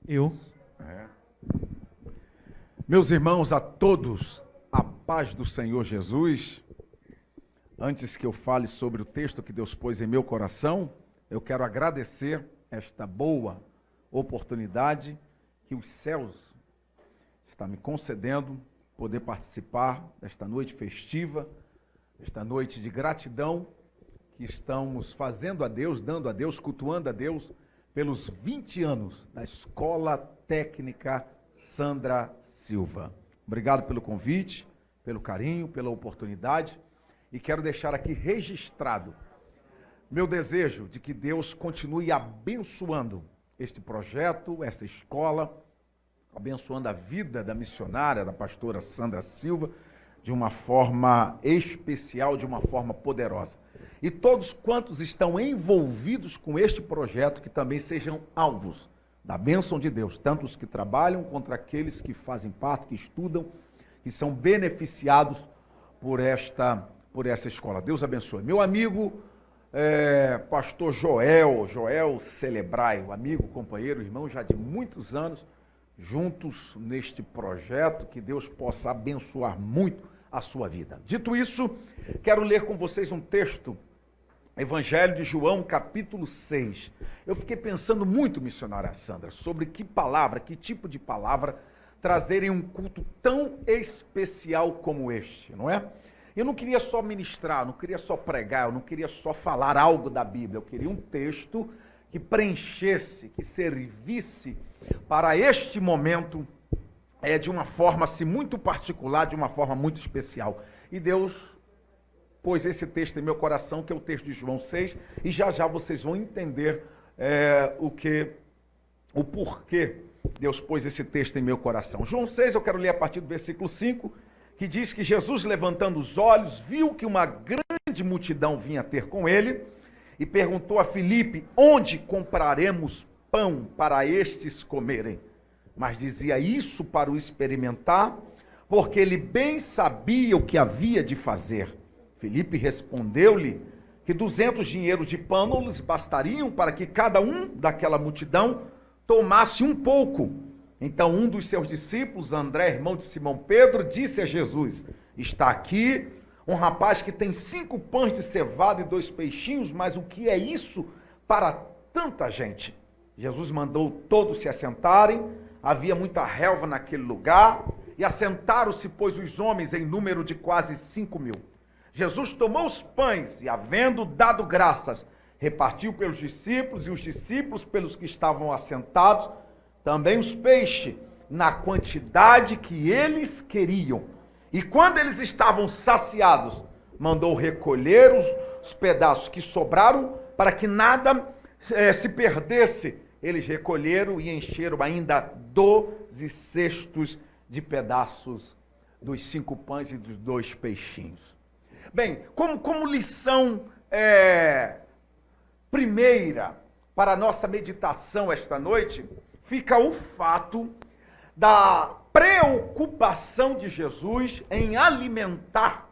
Eu. Meus irmãos, a todos, a paz do Senhor Jesus. Antes que eu fale sobre o texto que Deus pôs em meu coração, eu quero agradecer esta boa oportunidade que os céus estão me concedendo, poder participar desta noite festiva, esta noite de gratidão que estamos fazendo a Deus, dando a Deus, cultuando a Deus, pelos 20 anos da Escola Técnica Sandra Silva. Obrigado pelo convite, pelo carinho, pela oportunidade, e quero deixar aqui registrado meu desejo de que Deus continue abençoando este projeto, esta escola, abençoando a vida da missionária, da pastora Sandra Silva, de uma forma especial, de uma forma poderosa. E todos quantos estão envolvidos com este projeto, que também sejam alvos da bênção de Deus, tanto os que trabalham, quanto aqueles que fazem parte, que estudam, que são beneficiados por essa escola. Deus abençoe. Meu amigo, pastor Joel Celebrai, amigo, companheiro, irmão, já de muitos anos, juntos neste projeto, que Deus possa abençoar muito a sua vida. Dito isso, quero ler com vocês um texto, Evangelho de João, capítulo 6. Eu fiquei pensando muito, missionária Sandra, sobre que palavra, que tipo de palavra trazer em um culto tão especial como este, não é? Eu não queria só ministrar, não queria só pregar, eu não queria só falar algo da Bíblia, eu queria um texto que preenchesse, que servisse para este momento de uma forma assim, muito particular, de uma forma muito especial. E Deus pôs esse texto em meu coração, que é o texto de João 6, e já já vocês vão entender o porquê Deus pôs esse texto em meu coração. João 6, eu quero ler a partir do versículo 5, que diz que Jesus, levantando os olhos, viu que uma grande multidão vinha ter com ele, e perguntou a Filipe: onde compraremos pão para estes comerem? Mas dizia isso para o experimentar, porque ele bem sabia o que havia de fazer. Filipe respondeu-lhe que 200 dinheiros de pão não lhes bastariam para que cada um daquela multidão tomasse um pouco. Então um dos seus discípulos, André, irmão de Simão Pedro, disse a Jesus: está aqui um rapaz que tem 5 pães de cevada e 2 peixinhos, mas o que é isso para tanta gente? Jesus mandou todos se assentarem, havia muita relva naquele lugar, e assentaram-se, pois, os homens em número de quase 5.000. Jesus tomou os pães e, havendo dado graças, repartiu pelos discípulos, e os discípulos pelos que estavam assentados, também os peixes, na quantidade que eles queriam. E quando eles estavam saciados, mandou recolher os pedaços que sobraram, para que nada se perdesse. Eles recolheram e encheram ainda 12 cestos de pedaços dos 5 pães e dos 2 peixinhos. Bem, como lição primeira para a nossa meditação esta noite, fica o fato da preocupação de Jesus em alimentar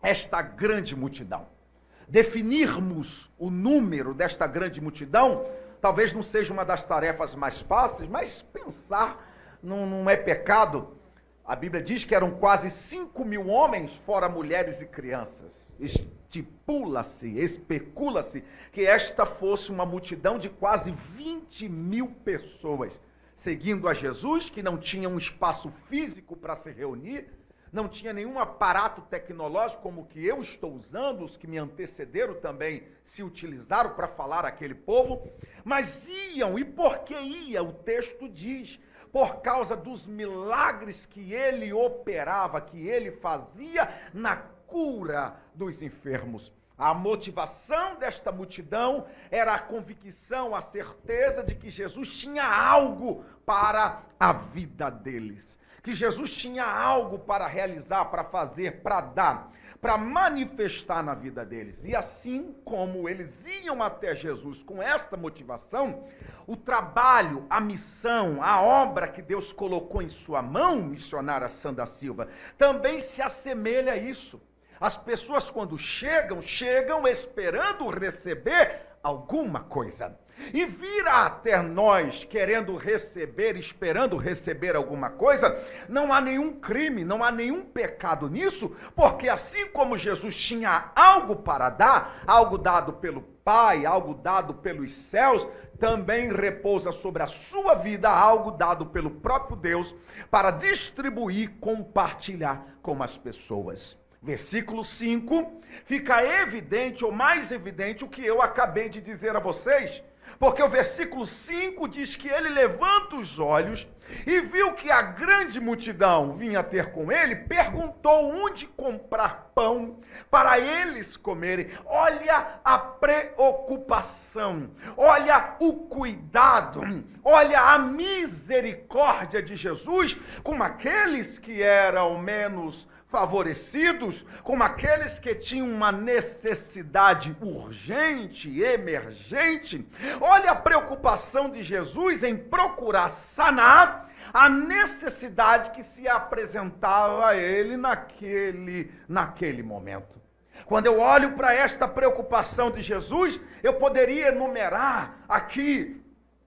esta grande multidão. Definirmos o número desta grande multidão talvez não seja uma das tarefas mais fáceis, mas pensar não é pecado. A Bíblia diz que eram quase 5.000 homens, fora mulheres e crianças. Especula-se que esta fosse uma multidão de quase 20.000 pessoas, seguindo a Jesus, que não tinha um espaço físico para se reunir, não tinha nenhum aparato tecnológico como o que eu estou usando, os que me antecederam também se utilizaram para falar àquele povo, mas iam, e por que ia? O texto diz: por causa dos milagres que ele operava, que ele fazia na cura dos enfermos. A motivação desta multidão era a convicção, a certeza de que Jesus tinha algo para a vida deles, que Jesus tinha algo para realizar, para fazer, para dar, para manifestar na vida deles. E assim como eles iam até Jesus com esta motivação, o trabalho, a missão, a obra que Deus colocou em sua mão, missionária Sandra Silva, também se assemelha a isso. As pessoas quando chegam esperando receber alguma coisa. E vir até nós querendo receber, esperando receber alguma coisa, não há nenhum crime, não há nenhum pecado nisso, porque assim como Jesus tinha algo para dar, algo dado pelo Pai, algo dado pelos céus, também repousa sobre a sua vida algo dado pelo próprio Deus para distribuir, compartilhar com as pessoas. Versículo 5, fica evidente, ou mais evidente, o que eu acabei de dizer a vocês, porque o versículo 5 diz que ele levanta os olhos e viu que a grande multidão vinha ter com ele, perguntou onde comprar pão para eles comerem. Olha a preocupação, olha o cuidado, olha a misericórdia de Jesus com aqueles que eram menos favorecidos, como aqueles que tinham uma necessidade urgente, emergente. Olha a preocupação de Jesus em procurar sanar a necessidade que se apresentava a ele naquele momento. Quando eu olho para esta preocupação de Jesus, eu poderia enumerar aqui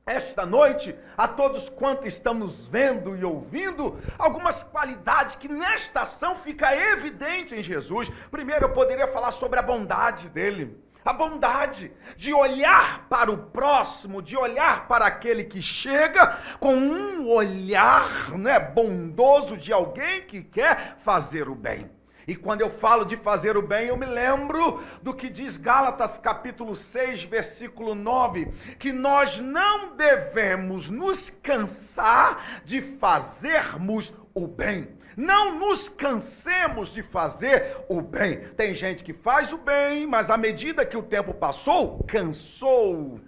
esta noite, a todos quantos estamos vendo e ouvindo, algumas qualidades que nesta ação fica evidente em Jesus. Primeiro, eu poderia falar sobre a bondade dele. A bondade de olhar para o próximo, de olhar para aquele que chega com um olhar, bondoso de alguém que quer fazer o bem. E quando eu falo de fazer o bem, eu me lembro do que diz Gálatas capítulo 6, versículo 9, que nós não devemos nos cansar de fazermos o bem. Não nos cansemos de fazer o bem. Tem gente que faz o bem, mas à medida que o tempo passou, cansou,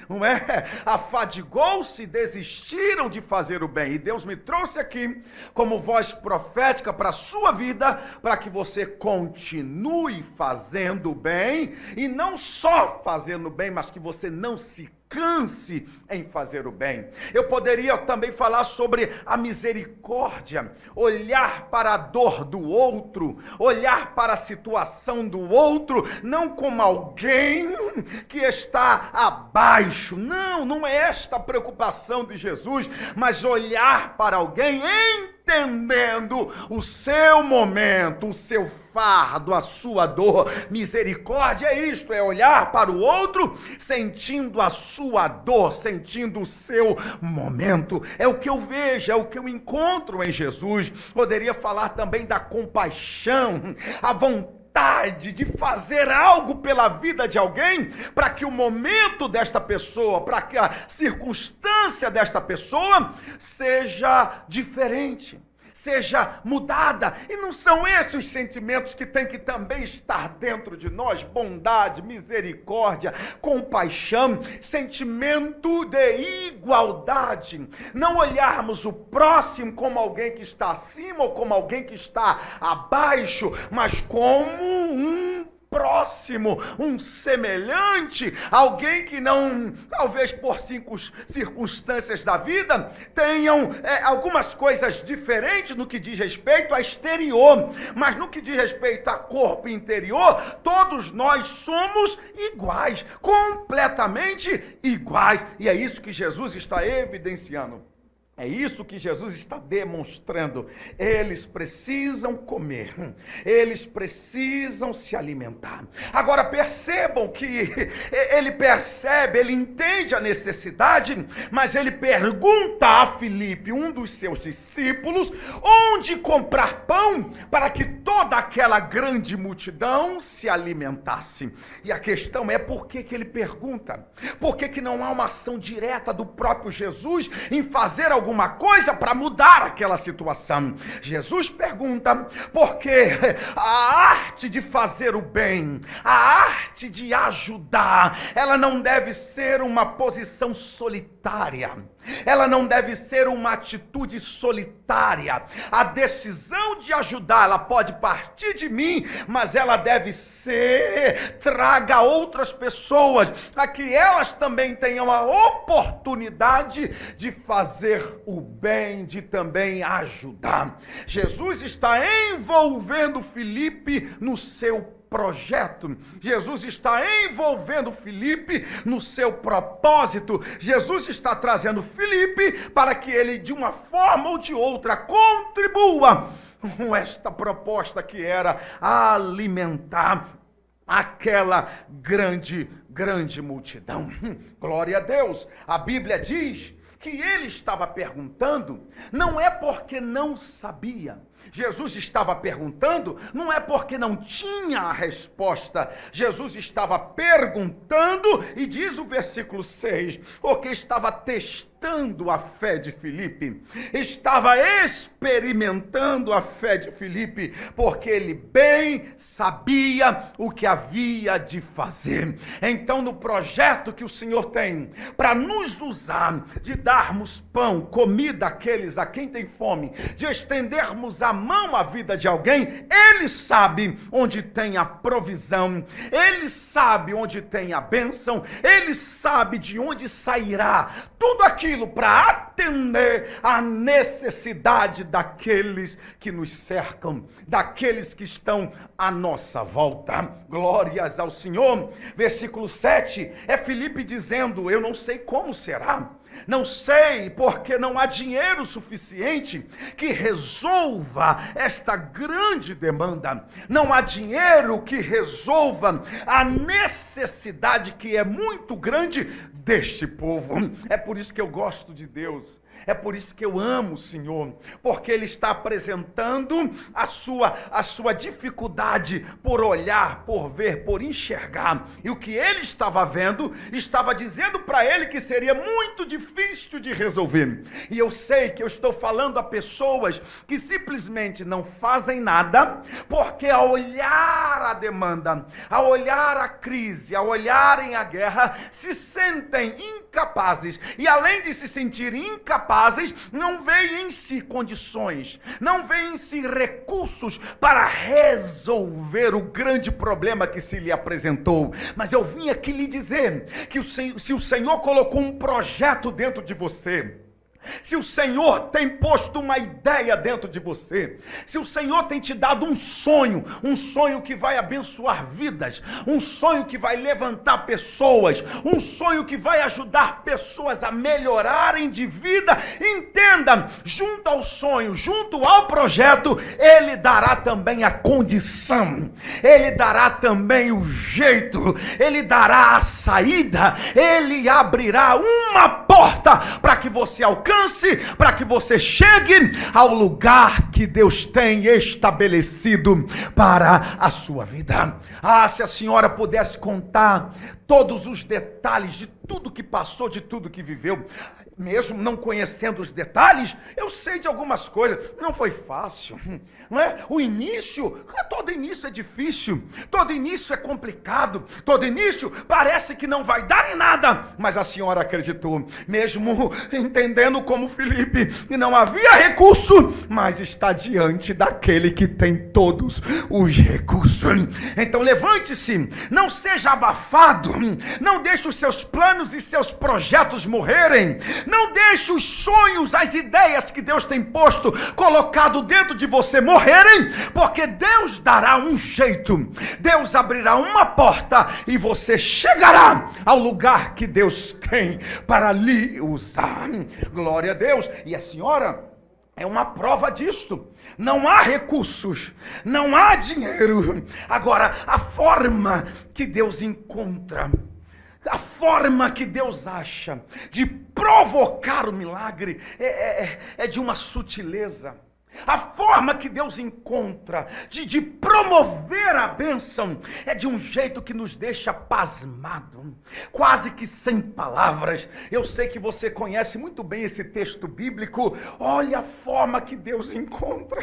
não é? Afadigou-se, desistiram de fazer o bem. E Deus me trouxe aqui como voz profética para a sua vida, para que você continue fazendo o bem, e não só fazendo o bem, mas que você não se canse em fazer o bem. Eu poderia também falar sobre a misericórdia, olhar para a dor do outro, olhar para a situação do outro, não como alguém que está abaixo. Não é esta a preocupação de Jesus, mas olhar para alguém entendendo o seu momento, o seu fardo, a sua dor. Misericórdia é isto, é olhar para o outro, sentindo a sua dor, sentindo o seu momento. É o que eu vejo, é o que eu encontro em Jesus. Poderia falar também da compaixão, a vontade de fazer algo pela vida de alguém, para que o momento desta pessoa, para que a circunstância desta pessoa seja diferente, seja mudada. E não são esses os sentimentos que tem que também estar dentro de nós? Bondade, misericórdia, compaixão, sentimento de igualdade. Não olharmos o próximo como alguém que está acima ou como alguém que está abaixo, mas como um próximo, um semelhante, alguém que não, talvez por circunstâncias da vida, tenham algumas coisas diferentes no que diz respeito a exterior, mas no que diz respeito a corpo interior, todos nós somos iguais, completamente iguais, e é isso que Jesus está evidenciando. É isso que Jesus está demonstrando. Eles precisam comer, eles precisam se alimentar. Agora percebam que ele percebe, ele entende a necessidade, mas ele pergunta a Filipe, um dos seus discípulos, onde comprar pão para que toda aquela grande multidão se alimentasse. E a questão é por que ele pergunta? Por que não há uma ação direta do próprio Jesus em fazer alguma coisa para mudar aquela situação? Jesus pergunta porque a arte de fazer o bem, a arte de ajudar, ela não deve ser uma posição solitária, ela não deve ser uma atitude solitária. A decisão de ajudar, ela pode partir de mim, mas ela deve ser, traga outras pessoas, para que elas também tenham a oportunidade de fazer o bem de também ajudar. Jesus está envolvendo Filipe no seu projeto. Jesus está envolvendo Filipe no seu propósito. Jesus está trazendo Filipe para que ele, de uma forma ou de outra, contribua com esta proposta que era alimentar aquela grande multidão. Glória a Deus. A Bíblia diz que ele estava perguntando, não é porque não sabia. Jesus estava perguntando, não é porque não tinha a resposta. Jesus estava perguntando, e diz o versículo 6, porque estava testando a fé de Filipe, estava experimentando a fé de Filipe, porque ele bem sabia o que havia de fazer. Então, no projeto que o Senhor tem para nos usar, de darmos pão, comida àqueles a quem tem fome, de estendermos a mão à vida de alguém, ele sabe onde tem a provisão, ele sabe onde tem a bênção, ele sabe de onde sairá tudo aquilo para atender a necessidade daqueles que nos cercam, daqueles que estão à nossa volta. Glórias ao Senhor. Versículo 7 é Filipe dizendo: eu não sei como será. Não sei, porque não há dinheiro suficiente que resolva esta grande demanda. Não há dinheiro que resolva a necessidade que é muito grande deste povo. É por isso que eu gosto de Deus. É por isso que eu amo o Senhor, porque Ele está apresentando a sua dificuldade por olhar, por ver, por enxergar. E o que ele estava vendo, estava dizendo para ele que seria muito difícil de resolver. E eu sei que eu estou falando a pessoas que simplesmente não fazem nada, porque ao olhar a demanda, ao olhar a crise, ao olharem a guerra, se sentem incapazes. E além de se sentirem incapazes, não veem em si condições, não veem em si recursos para resolver o grande problema que se lhe apresentou. Mas eu vim aqui lhe dizer que se o Senhor colocou um projeto dentro de você, se o Senhor tem posto uma ideia dentro de você, se o Senhor tem te dado um sonho que vai abençoar vidas, um sonho que vai levantar pessoas, um sonho que vai ajudar pessoas a melhorarem de vida, entenda, junto ao sonho, junto ao projeto, Ele dará também a condição, Ele dará também o jeito, Ele dará a saída, Ele abrirá uma porta para que você alcance, para que você chegue ao lugar que Deus tem estabelecido para a sua vida. Ah, se a senhora pudesse contar todos os detalhes de tudo que passou, de tudo que viveu, mesmo não conhecendo os detalhes, eu sei de algumas coisas. Não foi fácil, não é? O início, todo início é difícil, todo início é complicado, todo início parece que não vai dar em nada, mas a senhora acreditou, mesmo entendendo como Filipe, que não havia recurso, mas está diante daquele que tem todos os recursos. Então levante-se, não seja abafado, não deixe os seus planos e seus projetos morrerem, não deixe os sonhos, as ideias que Deus tem posto, colocado dentro de você morrerem, porque Deus dará um jeito, Deus abrirá uma porta e você chegará ao lugar que Deus tem para lhe usar. Glória a Deus. E a senhora é uma prova disto. Não há recursos, não há dinheiro. Agora, a forma que Deus encontra, a forma que Deus acha de provocar o milagre é de uma sutileza. A forma que Deus encontra de promover a bênção é de um jeito que nos deixa pasmado, quase que sem palavras. Eu sei que você conhece muito bem esse texto bíblico. Olha a forma que Deus encontra.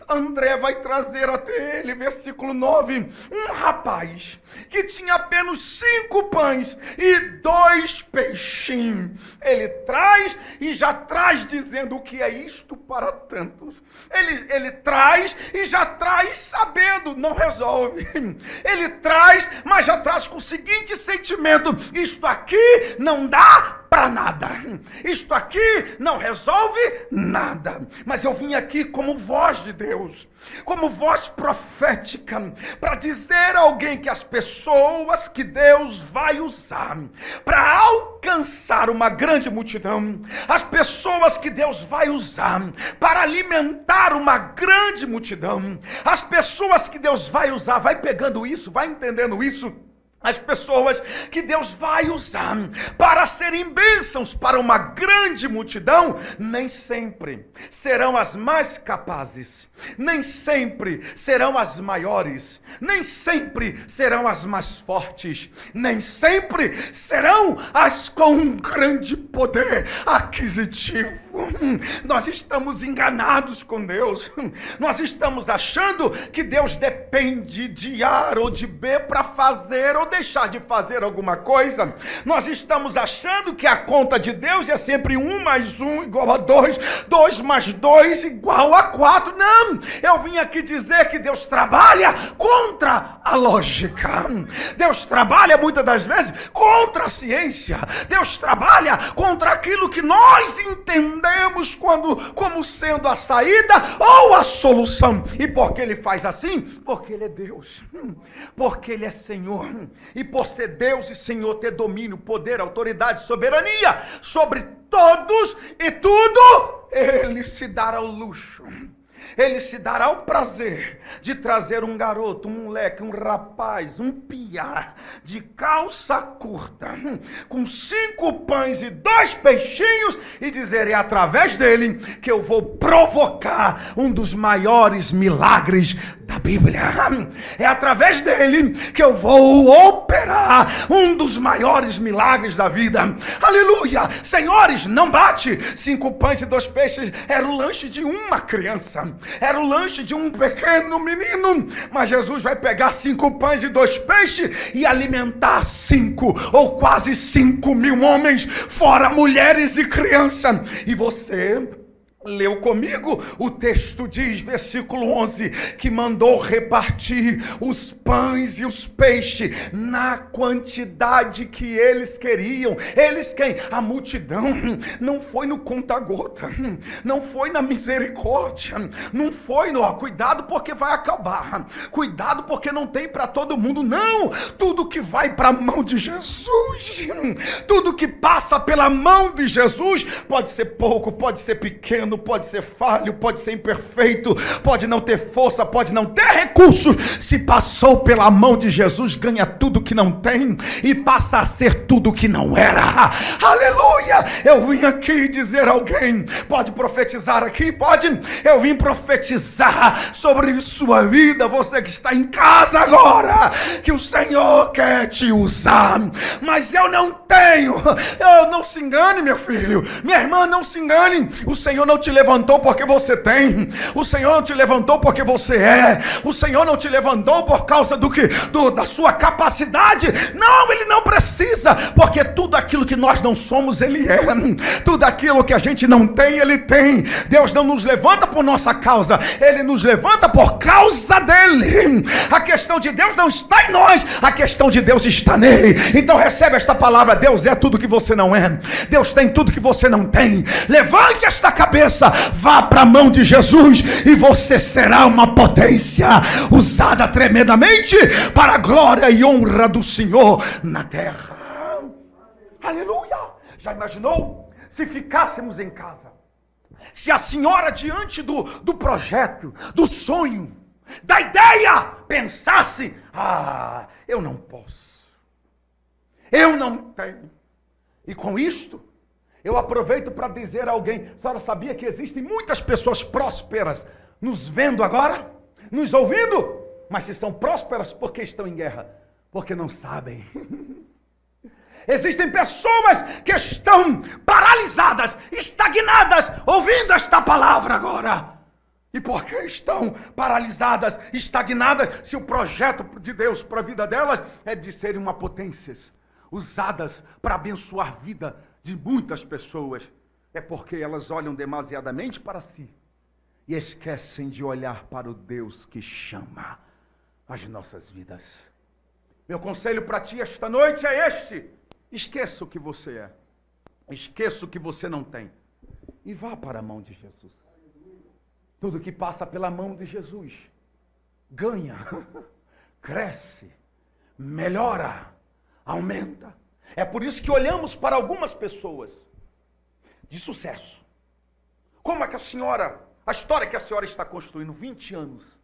André vai trazer até ele, versículo 9, um rapaz que tinha apenas 5 pães e 2 peixinhos. Ele traz e já traz dizendo: o que é isto para tantos? Ele traz e já traz sabendo, não resolve. Ele traz, mas já traz com o seguinte sentimento: isto aqui não dá para nada. Isto aqui não resolve nada. Mas eu vim aqui como voz de Deus, como voz profética, para dizer a alguém que as pessoas que Deus vai usar para alcançar uma grande multidão, as pessoas que Deus vai usar para alimentar uma grande multidão, as pessoas que Deus vai usar, vai pegando isso, vai entendendo isso, as pessoas que Deus vai usar para serem bênçãos para uma grande multidão, nem sempre serão as mais capazes, nem sempre serão as maiores, nem sempre serão as mais fortes, nem sempre serão as com um grande poder aquisitivo. Nós estamos enganados com Deus. Nós estamos achando que Deus depende de A ou de B para fazer ou deixar de fazer alguma coisa. Nós estamos achando que a conta de Deus é sempre 1 mais 1 igual a 2, 2 mais 2 igual a 4. Não! Eu vim aqui dizer que Deus trabalha contra a lógica. Deus trabalha muitas das vezes contra a ciência. Deus trabalha contra aquilo que nós entendemos como sendo a saída ou a solução. E por que Ele faz assim? Porque Ele é Deus, porque Ele é Senhor, e por ser Deus e Senhor, ter domínio, poder, autoridade, soberania sobre todos e tudo, Ele se dará o luxo, Ele se dará o prazer de trazer um garoto, um moleque, um rapaz, um piá de calça curta, com 5 pães e 2 peixinhos, e dizer: é através dele que eu vou provocar um dos maiores milagres da Bíblia. É através dele que eu vou operar um dos maiores milagres da vida. Aleluia! Senhores, não bate. 5 pães e 2 peixes era o lanche de uma criança, era o lanche de um pequeno menino, mas Jesus vai pegar 5 pães e 2 peixes e alimentar 5 ou quase 5 mil homens, fora mulheres e crianças. E você leu comigo, o texto diz, versículo 11, que mandou repartir os pães e os peixes na quantidade que eles queriam. Eles quem? A multidão. Não foi no conta-gota, não foi na misericórdia, não foi no cuidado porque vai acabar, cuidado porque não tem para todo mundo. Não, tudo que vai para a mão de Jesus, tudo que passa pela mão de Jesus, pode ser pouco, pode ser pequeno, pode ser falho, pode ser imperfeito, pode não ter força, pode não ter recursos. Se passou pela mão de Jesus, ganha tudo que não tem e passa a ser tudo que não era. Aleluia! Eu vim aqui dizer a alguém, pode profetizar aqui? Pode? Eu vim profetizar sobre sua vida, você que está em casa agora, que o Senhor quer te usar, mas eu não tenho. Eu não se engane, meu filho, minha irmã, não se engane. O Senhor não te levantou porque você tem, o Senhor não te levantou porque você é, o Senhor não te levantou por causa da sua capacidade. Não, Ele não precisa, porque tudo aquilo que nós não somos, Ele é, tudo aquilo que a gente não tem, Ele tem. Deus não nos levanta por nossa causa, Ele nos levanta por causa dEle. A questão de Deus não está em nós, a questão de Deus está nele. Então recebe esta palavra: Deus é tudo que você não é, Deus tem tudo que você não tem. Levante esta cabeça, vá para a mão de Jesus e você será uma potência usada tremendamente para a glória e honra do Senhor na terra. Aleluia! Já imaginou se ficássemos em casa, se a senhora diante do projeto, do sonho, da ideia, pensasse: eu não posso, eu não tenho. E com isto eu aproveito para dizer a alguém: a senhora sabia que existem muitas pessoas prósperas nos vendo agora, nos ouvindo? Mas se são prósperas, porque estão em guerra? Porque não sabem. Existem pessoas que estão paralisadas, estagnadas, ouvindo esta palavra agora. E por que estão paralisadas, estagnadas, se o projeto de Deus para a vida delas é de serem uma potência, usadas para abençoar a vida de muitas pessoas? É porque elas olham demasiadamente para si e esquecem de olhar para o Deus que chama as nossas vidas. Meu conselho para ti esta noite é este: esqueça o que você é. Esqueça o que você não tem e vá para a mão de Jesus. Tudo que passa pela mão de Jesus ganha, cresce, melhora, aumenta. É por isso que olhamos para algumas pessoas de sucesso. Como é que a história que a senhora está construindo, 20 anos.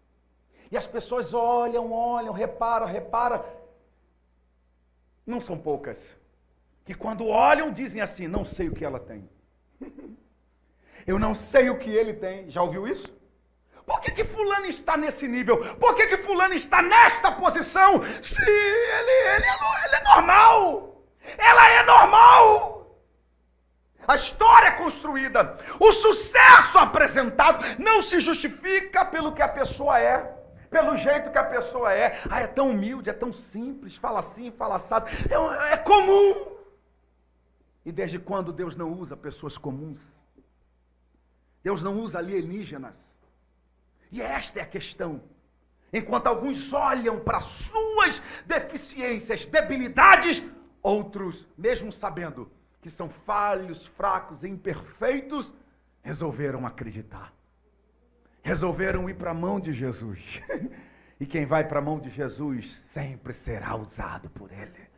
E as pessoas olham, reparam. Não são poucas. Que quando olham dizem assim, não sei o que ela tem. Eu não sei o que ele tem. Já ouviu isso? Por que fulano está nesse nível? Por que fulano está nesta posição? Se ele é normal. Ela é normal. A história é construída. O sucesso apresentado não se justifica pelo que a pessoa é. Pelo jeito que a pessoa é. É tão humilde, é tão simples, fala assim, fala assado. É comum. E desde quando Deus não usa pessoas comuns? Deus não usa alienígenas. E esta é a questão. Enquanto alguns olham para suas deficiências, debilidades, outros, mesmo sabendo que são falhos, fracos e imperfeitos, resolveram acreditar. Resolveram ir para a mão de Jesus. E quem vai para a mão de Jesus sempre será usado por Ele.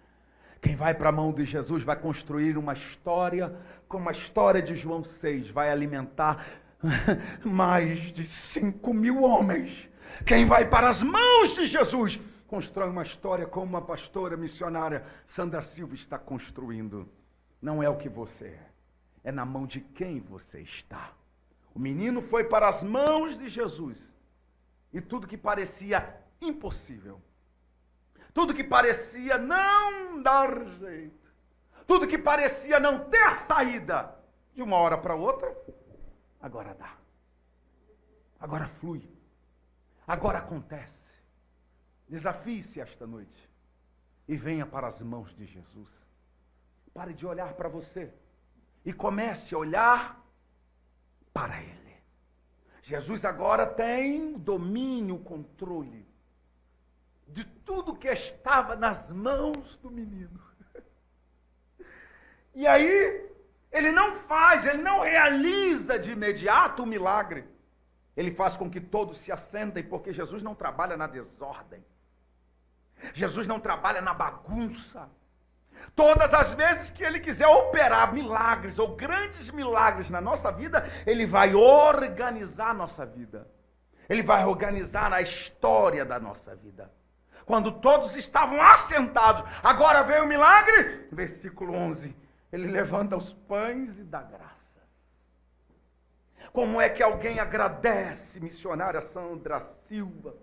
Quem vai para a mão de Jesus vai construir uma história, como a história de João 6, vai alimentar mais de 5.000 homens. Quem vai para as mãos de Jesus constrói uma história como uma pastora missionária, Sandra Silva, está construindo. Não é o que você é na mão de quem você está. O menino foi para as mãos de Jesus. E tudo que parecia impossível, tudo que parecia não dar jeito, tudo que parecia não ter saída, de uma hora para outra, agora dá. Agora flui. Agora acontece. Desafie-se esta noite e venha para as mãos de Jesus. Pare de olhar para você e comece a olhar para Ele. Jesus agora tem domínio, controle de tudo que estava nas mãos do menino. E aí, ele não realiza de imediato o milagre. Ele faz com que todos se acendem, porque Jesus não trabalha na desordem. Jesus não trabalha na bagunça. Todas as vezes que Ele quiser operar milagres ou grandes milagres na nossa vida, Ele vai organizar a nossa vida. Ele vai organizar a história da nossa vida. Quando todos estavam assentados, agora veio o milagre, versículo 11, Ele levanta os pães e dá graças. Como é que alguém agradece, missionária Sandra Silva,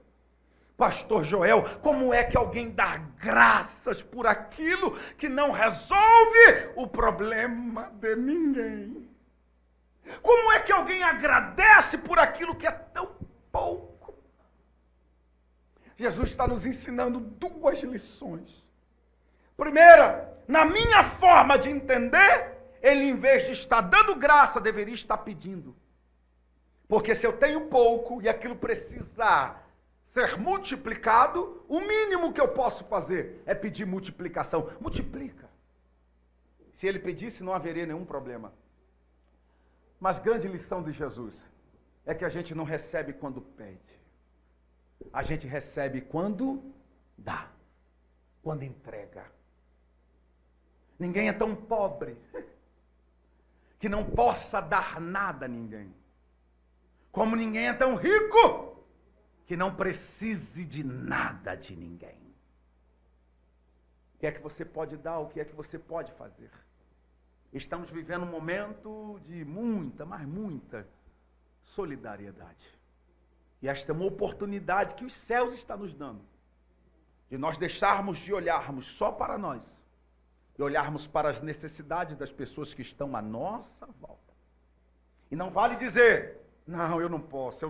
Pastor Joel, como é que alguém dá graças por aquilo que não resolve o problema de ninguém? Como é que alguém agradece por aquilo que é tão pouco? Jesus está nos ensinando duas lições. Primeira, na minha forma de entender, Ele, em vez de estar dando graça, deveria estar pedindo. Porque se eu tenho pouco e aquilo precisa ser multiplicado, o mínimo que eu posso fazer é pedir multiplicação. Multiplica. Se Ele pedisse, não haveria nenhum problema. Mas grande lição de Jesus é que a gente não recebe quando pede. A gente recebe quando dá, quando entrega. Ninguém é tão pobre que não possa dar nada a ninguém. Como ninguém é tão rico que não precise de nada de ninguém. O que é que você pode dar? O que é que você pode fazer? Estamos vivendo um momento de muita, mas muita solidariedade. E esta é uma oportunidade que os céus estão nos dando, de nós deixarmos de olharmos só para nós e olharmos para as necessidades das pessoas que estão à nossa volta. E não vale dizer, não, eu não posso.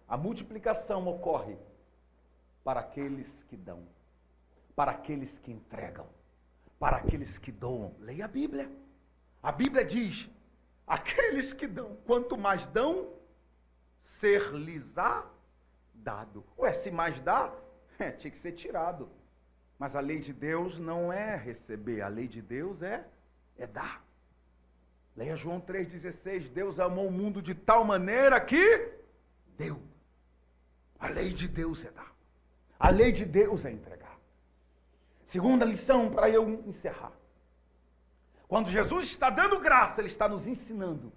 A multiplicação ocorre para aqueles que dão, para aqueles que entregam, para aqueles que doam. Leia a Bíblia. A Bíblia diz, aqueles que dão, quanto mais dão, ser-lhes-á dado. Ué, se mais dá, tinha que ser tirado. Mas a lei de Deus não é receber, a lei de Deus é é dar. Leia João 3,16. Deus amou o mundo de tal maneira que deu. A lei de Deus é dar. A lei de Deus é entregar. Segunda lição para eu encerrar. Quando Jesus está dando graça, Ele está nos ensinando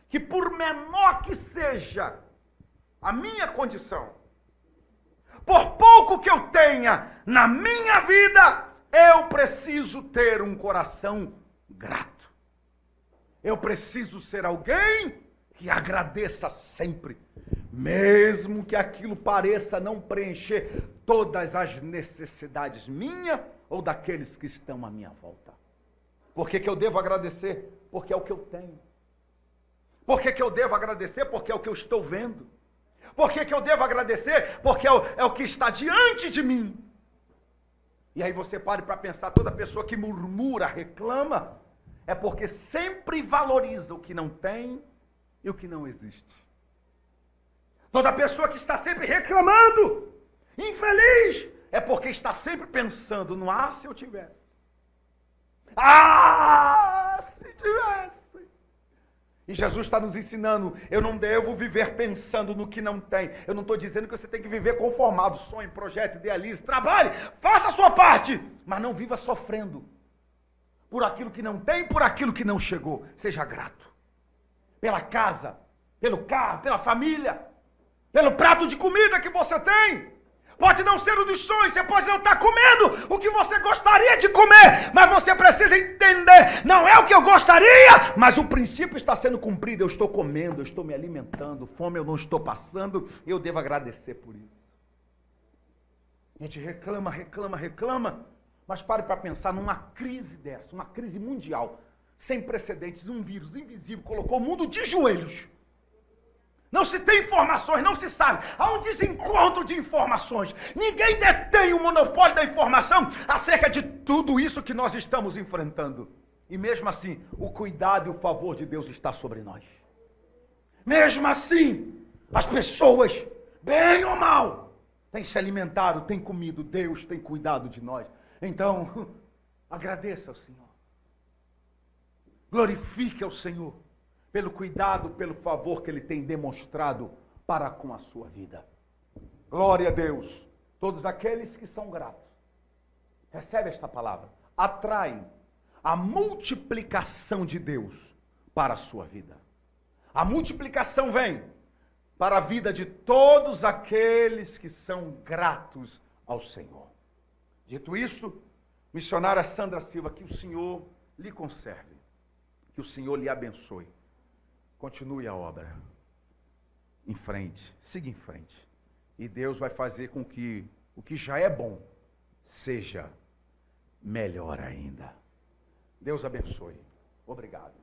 que por menor que seja a minha condição, por pouco que eu tenha na minha vida, eu preciso ter um coração grato. Eu preciso ser alguém que agradeça sempre, mesmo que aquilo pareça não preencher todas as necessidades minhas ou daqueles que estão à minha volta. Por que eu devo agradecer? Porque é o que eu tenho. Por que eu devo agradecer? Porque é o que eu estou vendo. Por que eu devo agradecer? Porque é o que está diante de mim. E aí você pare para pensar, toda pessoa que murmura, reclama, é porque sempre valoriza o que não tem e o que não existe. Toda pessoa que está sempre reclamando, infeliz, é porque está sempre pensando no se eu tivesse. Se tivesse. E Jesus está nos ensinando, eu não devo viver pensando no que não tem. Eu não estou dizendo que você tem que viver conformado, sonhe, projete, idealize, trabalhe, faça a sua parte, mas não viva sofrendo por aquilo que não tem, por aquilo que não chegou. Seja grato pela casa, pelo carro, pela família, pelo prato de comida que você tem. Pode não ser o dos sonhos, você pode não estar comendo o que você gostaria de comer, mas você precisa entender, não é o que eu gostaria, mas o princípio está sendo cumprido, eu estou comendo, eu estou me alimentando, fome eu não estou passando, eu devo agradecer por isso. A gente reclama, mas pare para pensar numa crise dessa, uma crise mundial, sem precedentes, um vírus invisível colocou o mundo de joelhos. Não se tem informações, não se sabe. Há um desencontro de informações. Ninguém detém o monopólio da informação acerca de tudo isso que nós estamos enfrentando. E mesmo assim, o cuidado e o favor de Deus está sobre nós. Mesmo assim, as pessoas, bem ou mal, têm se alimentado, têm comido. Deus tem cuidado de nós. Então, agradeça ao Senhor. Glorifique ao Senhor pelo cuidado, pelo favor que Ele tem demonstrado para com a sua vida. Glória a Deus. Todos aqueles que são gratos, recebe esta palavra, atraem a multiplicação de Deus para a sua vida. A multiplicação vem para a vida de todos aqueles que são gratos ao Senhor. Dito isto, missionária Sandra Silva, que o Senhor lhe conserve, que o Senhor lhe abençoe. Continue a obra. Em frente. Siga em frente. E Deus vai fazer com que o que já é bom seja melhor ainda. Deus abençoe. Obrigado.